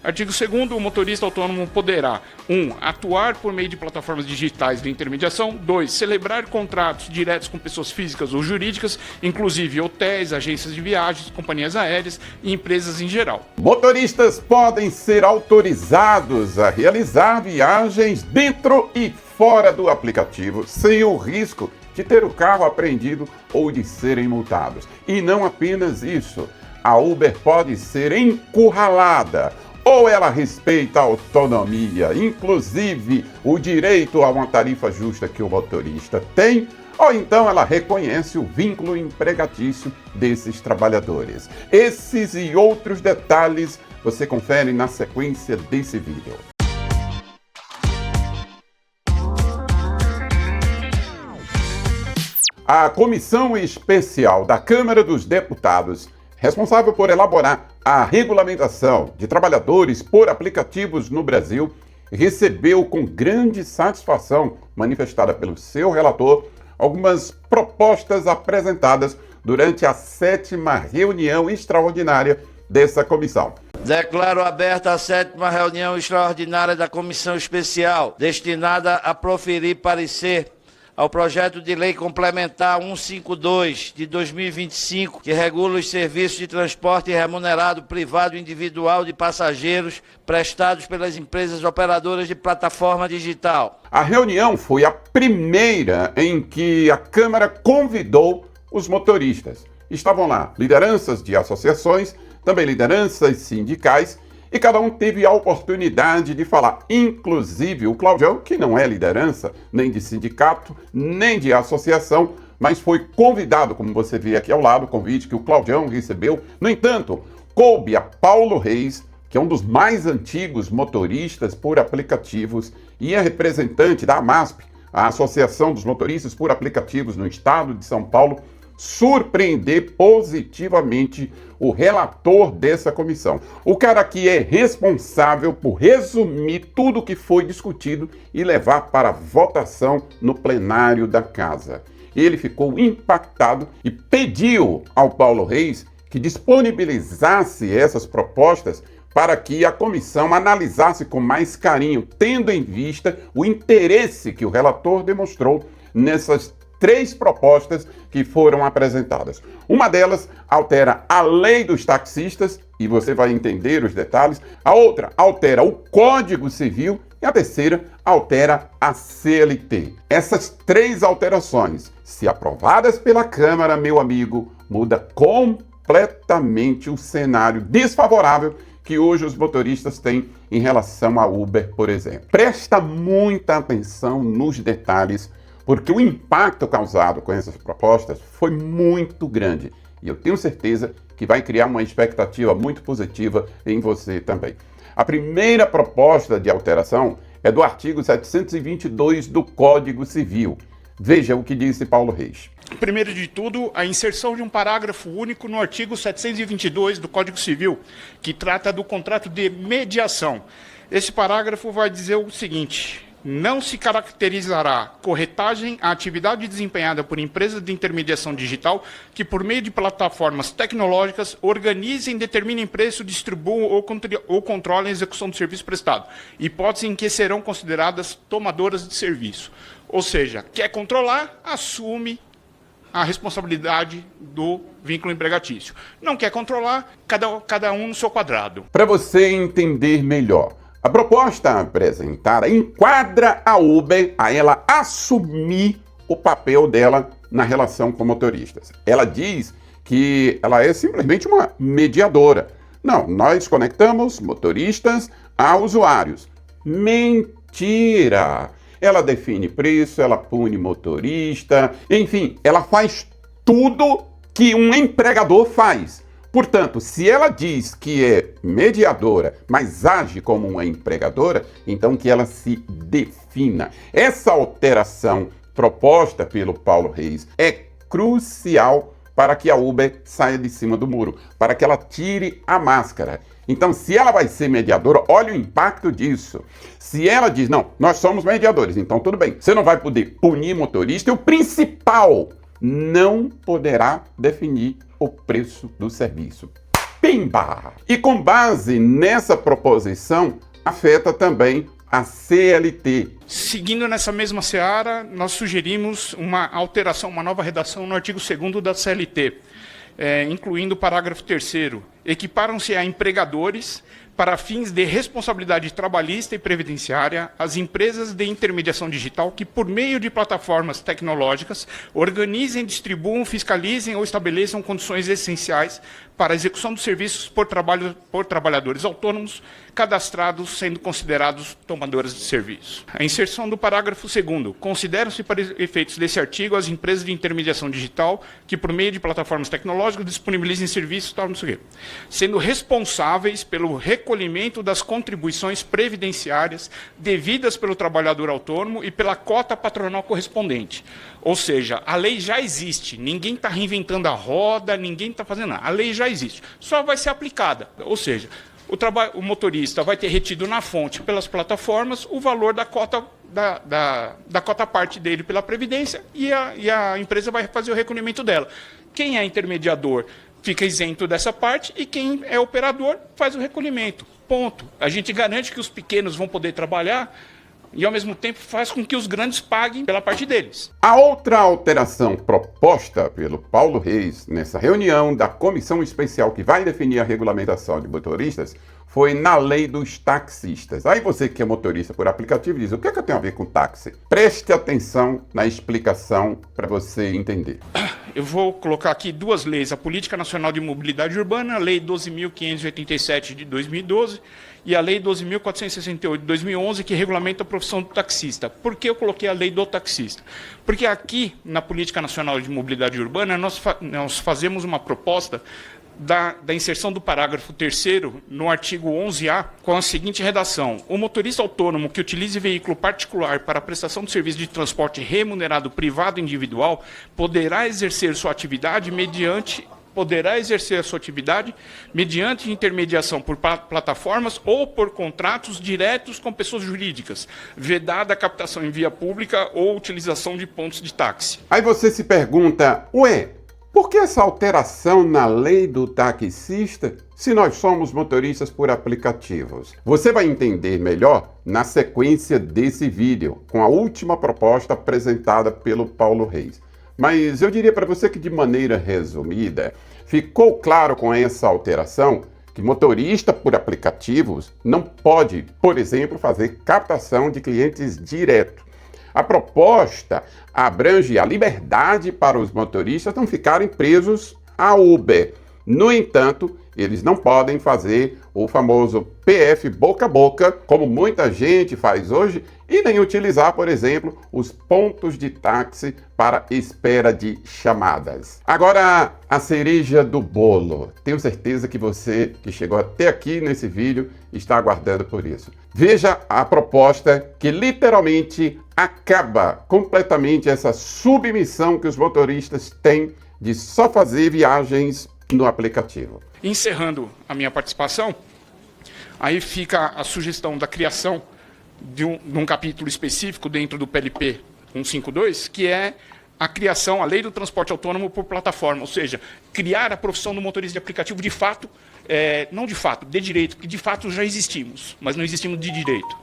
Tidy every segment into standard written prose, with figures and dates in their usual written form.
Artigo 2º, o motorista autônomo poderá 1. Atuar por meio de plataformas digitais de intermediação. 2. Celebrar contratos diretos com pessoas físicas ou jurídicas, inclusive hotéis, agências de viagens, companhias aéreas e empresas em geral. Motoristas podem ser autorizados a realizar viagens dentro e fora do aplicativo, sem o risco de ter o carro apreendido ou de serem multados. E não apenas isso, a Uber pode ser encurralada, ou ela respeita a autonomia, inclusive o direito a uma tarifa justa que o motorista tem, ou então ela reconhece o vínculo empregatício desses trabalhadores. Esses e outros detalhes você confere na sequência desse vídeo. A Comissão Especial da Câmara dos Deputados, responsável por elaborar a regulamentação de trabalhadores por aplicativos no Brasil, recebeu com grande satisfação, manifestada pelo seu relator, algumas propostas apresentadas durante a 7ª reunião extraordinária dessa comissão. Declaro aberta a 7ª reunião extraordinária da Comissão Especial, destinada a proferir parecer ao projeto de lei complementar 152 de 2025, que regula os serviços de transporte remunerado privado individual de passageiros prestados pelas empresas operadoras de plataforma digital. A reunião foi a primeira em que a Câmara convidou os motoristas. Estavam lá lideranças de associações, também lideranças sindicais, e cada um teve a oportunidade de falar, inclusive o Claudião, que não é liderança nem de sindicato, nem de associação, mas foi convidado, como você vê aqui ao lado, o convite que o Claudião recebeu. No entanto, coube a Paulo Reis, que é um dos mais antigos motoristas por aplicativos e é representante da AMASP, a Associação dos Motoristas por Aplicativos no Estado de São Paulo, surpreender positivamente o relator dessa comissão. O cara que é responsável por resumir tudo o que foi discutido e levar para votação no plenário da casa. Ele ficou impactado e pediu ao Paulo Reis que disponibilizasse essas propostas para que a comissão analisasse com mais carinho, tendo em vista o interesse que o relator demonstrou nessas 3 propostas que foram apresentadas. Uma delas altera a lei dos taxistas, e você vai entender os detalhes. A outra altera o Código Civil e a terceira altera a CLT. Essas 3 alterações, se aprovadas pela Câmara, meu amigo, muda completamente o cenário desfavorável que hoje os motoristas têm em relação à Uber, por exemplo. Presta muita atenção nos detalhes, porque o impacto causado com essas propostas foi muito grande. E eu tenho certeza que vai criar uma expectativa muito positiva em você também. A primeira proposta de alteração é do artigo 722 do Código Civil. Veja o que disse Paulo Reis. Primeiro de tudo, a inserção de um parágrafo único no artigo 722 do Código Civil, que trata do contrato de mediação. Esse parágrafo vai dizer o seguinte: não se caracterizará corretagem a atividade desempenhada por empresas de intermediação digital que, por meio de plataformas tecnológicas, organizem, determinem preço, distribuam ou controlem a execução do serviço prestado, hipótese em que serão consideradas tomadoras de serviço. Ou seja, quer controlar, assume a responsabilidade do vínculo empregatício. Não quer controlar, cada um no seu quadrado. Para você entender melhor, a proposta apresentada enquadra a Uber a ela assumir o papel dela na relação com motoristas. Ela diz que ela é simplesmente uma mediadora. Não, nós conectamos motoristas a usuários. Mentira! Ela define preço, ela pune motorista, enfim, ela faz tudo que um empregador faz. Portanto, se ela diz que é mediadora, mas age como uma empregadora, então que ela se defina. Essa alteração proposta pelo Paulo Reis é crucial para que a Uber saia de cima do muro, para que ela tire a máscara. Então, se ela vai ser mediadora, olha o impacto disso. Se ela diz, não, nós somos mediadores, então tudo bem, você não vai poder punir motorista, e o principal, não poderá definir o preço do serviço. Pimba! E com base nessa proposição, afeta também a CLT. Seguindo nessa mesma seara, nós sugerimos uma alteração, uma nova redação no artigo 2º da CLT, incluindo o parágrafo 3º. Equiparam-se a empregadores para fins de responsabilidade trabalhista e previdenciária as empresas de intermediação digital que, por meio de plataformas tecnológicas, organizem, distribuam, fiscalizem ou estabeleçam condições essenciais para a execução dos serviços por trabalhadores autônomos cadastrados, sendo considerados tomadores de serviço. A inserção do parágrafo 2º. Consideram-se para efeitos desse artigo as empresas de intermediação digital que, por meio de plataformas tecnológicas, disponibilizem serviços, tal, não sei o quê, sendo responsáveis pelo recolhimento das contribuições previdenciárias devidas pelo trabalhador autônomo e pela cota patronal correspondente. Ou seja, a lei já existe, ninguém está reinventando a roda, ninguém está fazendo nada. A lei já existe, só vai ser aplicada. Ou seja, o motorista vai ter retido na fonte pelas plataformas o valor da cota, da cota parte dele pela Previdência e a empresa vai fazer o recolhimento dela. Quem é intermediador fica isento dessa parte e quem é operador faz o recolhimento. Ponto. A gente garante que os pequenos vão poder trabalhar e, ao mesmo tempo, faz com que os grandes paguem pela parte deles. A outra alteração proposta pelo Paulo Reis nessa reunião da comissão especial que vai definir a regulamentação de motoristas foi na lei dos taxistas. Aí você que é motorista por aplicativo diz, o que é que eu tenho a ver com táxi? Preste atenção na explicação para você entender. Eu vou colocar aqui duas leis, a Política Nacional de Mobilidade Urbana, a Lei 12.587 de 2012 e a Lei 12.468 de 2011, que regulamenta a profissão do taxista. Por que eu coloquei a lei do taxista? Porque aqui, na Política Nacional de Mobilidade Urbana, nós fazemos uma proposta da inserção do parágrafo 3º no artigo 11A, com a seguinte redação. O motorista autônomo que utilize veículo particular para a prestação de serviço de transporte remunerado privado individual poderá exercer sua atividade mediante intermediação por plataformas ou por contratos diretos com pessoas jurídicas, vedada a captação em via pública ou utilização de pontos de táxi. Aí você se pergunta, por que essa alteração na lei do taxista se nós somos motoristas por aplicativos? Você vai entender melhor na sequência desse vídeo, com a última proposta apresentada pelo Paulo Reis. Mas eu diria para você que, de maneira resumida, ficou claro com essa alteração que motorista por aplicativos não pode, por exemplo, fazer captação de clientes direto. A proposta abrange a liberdade para os motoristas não ficarem presos a Uber. No entanto, eles não podem fazer o famoso PF boca a boca, como muita gente faz hoje, e nem utilizar, por exemplo, os pontos de táxi para espera de chamadas. Agora, a cereja do bolo. Tenho certeza que você que chegou até aqui nesse vídeo está aguardando por isso. Veja a proposta que literalmente acaba completamente essa submissão que os motoristas têm de só fazer viagens no aplicativo. Encerrando a minha participação, aí fica a sugestão da criação de um capítulo específico dentro do PLP 152, que é a criação, a lei do transporte autônomo por plataforma, ou seja, criar a profissão do motorista de aplicativo de fato, não de fato, de direito, porque de fato já existimos, mas não existimos de direito.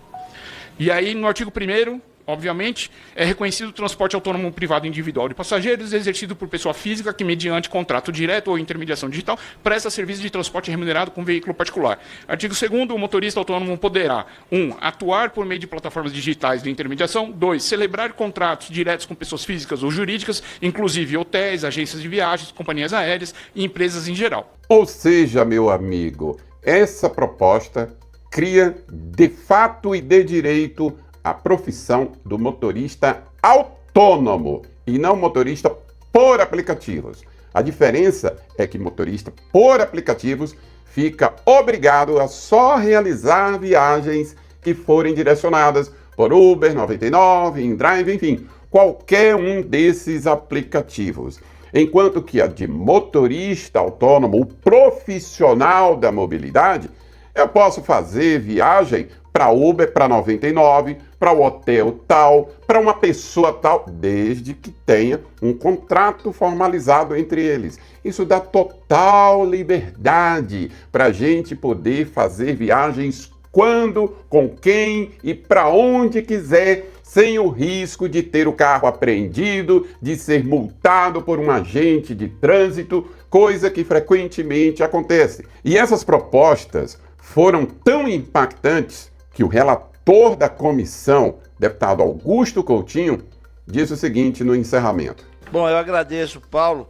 E aí, no artigo 1º, obviamente, é reconhecido o transporte autônomo privado individual de passageiros exercido por pessoa física que, mediante contrato direto ou intermediação digital, presta serviço de transporte remunerado com veículo particular. Artigo 2º, o motorista autônomo poderá 1. Atuar por meio de plataformas digitais de intermediação. 2. Celebrar contratos diretos com pessoas físicas ou jurídicas, inclusive hotéis, agências de viagens, companhias aéreas e empresas em geral. Ou seja, meu amigo, essa proposta cria de fato e de direito a profissão do motorista autônomo e não motorista por aplicativos. A diferença é que motorista por aplicativos fica obrigado a só realizar viagens que forem direcionadas por Uber, 99, InDrive, enfim, qualquer um desses aplicativos. Enquanto que a de motorista autônomo, o profissional da mobilidade, eu posso fazer viagem para Uber para 99, para o hotel tal, para uma pessoa tal, desde que tenha um contrato formalizado entre eles. Isso dá total liberdade para a gente poder fazer viagens quando, com quem e para onde quiser, sem o risco de ter o carro apreendido, de ser multado por um agente de trânsito, coisa que frequentemente acontece. E essas propostas foram tão impactantes que o relator da comissão, deputado Augusto Coutinho, disse o seguinte no encerramento. Bom, eu agradeço, Paulo.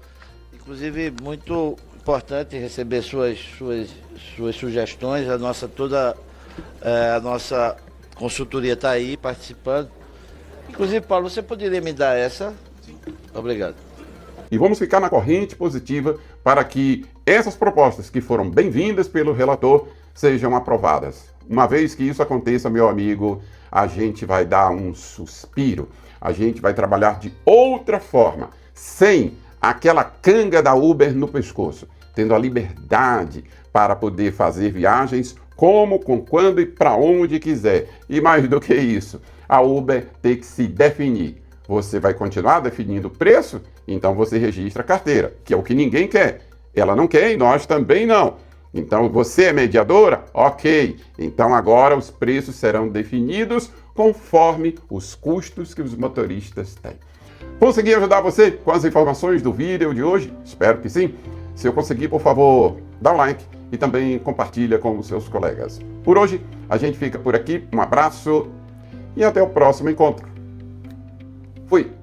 Inclusive, muito importante receber suas sugestões. A nossa consultoria está aí participando. Inclusive, Paulo, você poderia me dar essa? Sim. Obrigado. E vamos ficar na corrente positiva para que essas propostas que foram bem-vindas pelo relator sejam aprovadas. Uma vez que isso aconteça, meu amigo, a gente vai dar um suspiro, a gente vai trabalhar de outra forma, sem aquela canga da Uber no pescoço, tendo a liberdade para poder fazer viagens como, com quando e para onde quiser. E mais do que isso, a Uber tem que se definir. Você vai continuar definindo o preço? Então você registra a carteira, que é o que ninguém quer. Ela não quer e nós também não. Então você é mediadora? Ok. Então agora os preços serão definidos conforme os custos que os motoristas têm. Consegui ajudar você com as informações do vídeo de hoje? Espero que sim. Se eu conseguir, por favor, dá um like e também compartilha com os seus colegas. Por hoje, a gente fica por aqui. Um abraço e até o próximo encontro. Fui!